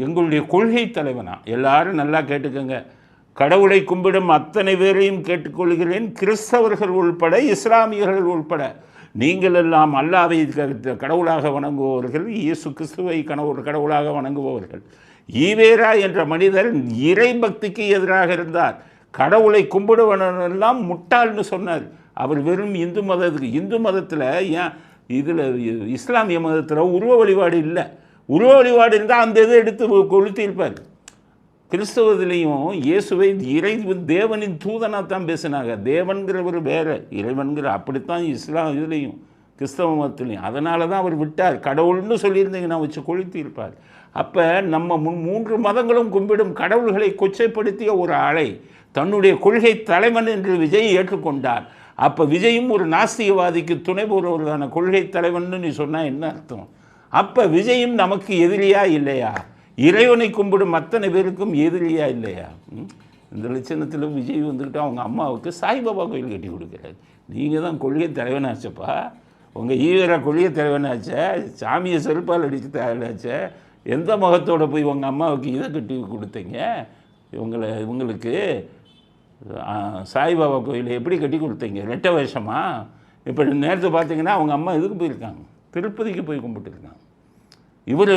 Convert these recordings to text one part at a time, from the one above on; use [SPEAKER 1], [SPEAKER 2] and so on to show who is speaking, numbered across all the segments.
[SPEAKER 1] எங்களுடைய கொள்கை தலைவனா, எல்லாரும் நல்லா கேட்டுக்கோங்க, கடவுளை கும்பிடும் அத்தனை பேரையும் கேட்டுக்கொள்கிறேன், கிறிஸ்தவர்கள் உள்பட இஸ்லாமியர்கள் உள்பட, நீங்கள் எல்லாம் அல்லாவை கடவுளாக வணங்குபவர்கள், இயேசு கிறிஸ்துவை கடவுளாக வணங்குபவர்கள். ஈவேரா என்ற மனிதர் இறை பக்திக்கு எதிராக இருந்தார். கடவுளை கும்பிடுவனெல்லாம் முட்டாள்னு சொன்னார். அவர் வெறும் இந்து மதத்தில் ஏன் இதில் இஸ்லாமிய மதத்தில் உருவ வழிபாடு இல்லை. உருவ வழிபாடு இருந்தால் அந்த இதை எடுத்து கொளுத்தியிருப்பார். கிறிஸ்தவத்திலையும் இயேசுவை தேவனின் தூதனாக தான் பேசினாங்க. தேவன்கிறவர் வேறு, இறைவன்கிற அப்படித்தான் இதுலேயும் கிறிஸ்தவ மதத்துலேயும். அதனால தான் அவர் விட்டார். கடவுள்னு சொல்லியிருந்தீங்கன்னா வச்சு கொளுத்தியிருப்பார். அப்போ நம்ம 3 மதங்களும் கும்பிடும் கடவுள்களை கொச்சைப்படுத்திய ஒரு ஆளை தன்னுடைய கொள்கை தலைவன் என்று விஜய் ஏற்றுக்கொண்டார். அப்போ விஜயும் ஒரு நாஸ்திகவாதிக்கு துணை போகிறவர்களான கொள்கை தலைவன் நீ சொன்னால் என்ன அர்த்தம்? அப்போ விஜயும் நமக்கு எதிரியா இல்லையா? இறைவனை கும்பிடும் அத்தனை பேருக்கும் எதிரியா இல்லையா? இந்த லட்சணத்தில் விஜய் வந்துக்கிட்டு அவங்க அம்மாவுக்கு சாய்பாபா கோயில் கட்டி கொடுக்குறாரு. நீங்கள் தான் கொள்கை தலைவனாச்சப்பா, உங்கள் ஈவேரா கொள்கை தலைவனாச்சே, சாமியை செருப்பால் அடித்து தலைவனாச்சே, எந்த முகத்தோடு போய் உங்கள் அம்மாவுக்கு இதை கட்டி கொடுத்தீங்க? இவங்களுக்கு சாய்பாபா கோயிலை எப்படி கட்டி கொடுத்தீங்க? ரெட்ட வேஷமா? இப்போ நேரத்தை பார்த்தீங்கன்னா அவங்க அம்மா இதுக்கு போயிருக்காங்க, திருப்பதிக்கு போய் கும்பிட்டுருக்காங்க. இவர்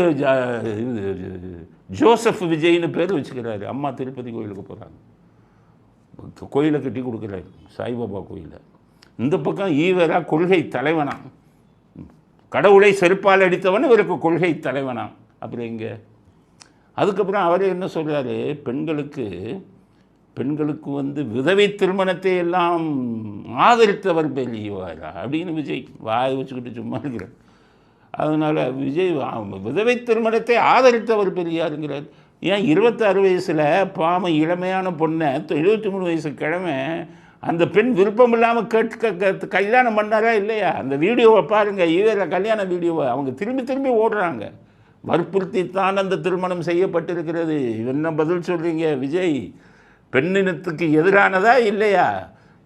[SPEAKER 1] ஜோசப் விஜய்னு பேர் வச்சுக்கிறாரு. அம்மா திருப்பதி கோயிலுக்கு போகிறாங்க, கோயிலை கட்டி கொடுக்குறாரு, சாய்பாபா கோயிலை. இந்த பக்கம் ஈவேரா கொள்கை தலைவனா, கடவுளை செருப்பால் அடித்தவன் இவருக்கு கொள்கை தலைவனா. அப்புறம் எங்கே? அதுக்கப்புறம் அவர் என்ன சொல்கிறாரு, பெண்களுக்கு விதவை திருமணத்தை எல்லாம் ஆதரித்தவர் பெரியவாரா அப்படின்னு விஜய் வாய் வச்சுக்கிட்டு சும்மா இருக்கிறார். அதனால் விஜய் விதவை திருமணத்தை ஆதரித்தவர் பெரியாருங்கிறார். ஏன் 26 வயசில் பாவம் இளமையான பொண்ணை 73 வயசு கிழமை அந்த பெண் விருப்பம் இல்லாமல் கல்யாணம் பண்ணாரா இல்லையா? அந்த வீடியோவை பாருங்கள், ஈவேரா கல்யாண வீடியோவை. அவங்க திரும்பி ஓடுறாங்க. வற்புறுத்தித்தான் அந்த திருமணம் செய்யப்பட்டிருக்கிறது. என்ன பதில் சொல்கிறீங்க விஜய்? பெண்ணினத்துக்கு எதிரானதா இல்லையா?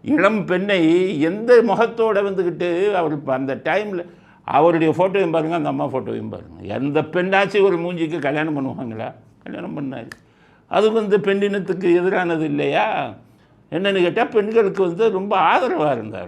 [SPEAKER 1] இளம் பெண்ணை எந்த முகத்தோடு வந்துக்கிட்டு அவர் அந்த டைமில் அவருடைய ஃபோட்டோவையும் பாருங்கள், அந்த அம்மா ஃபோட்டோவையும் பாருங்கள். எந்த பெண்ணாச்சும் ஒரு மூஞ்சிக்கு கல்யாணம் பண்ணுவாங்களா? கல்யாணம் பண்ணார். அது பெண்ணினத்துக்கு எதிரானது இல்லையா? என்னென்னு கேட்டால் பெண்களுக்கு ரொம்ப ஆதரவாக இருந்தார்.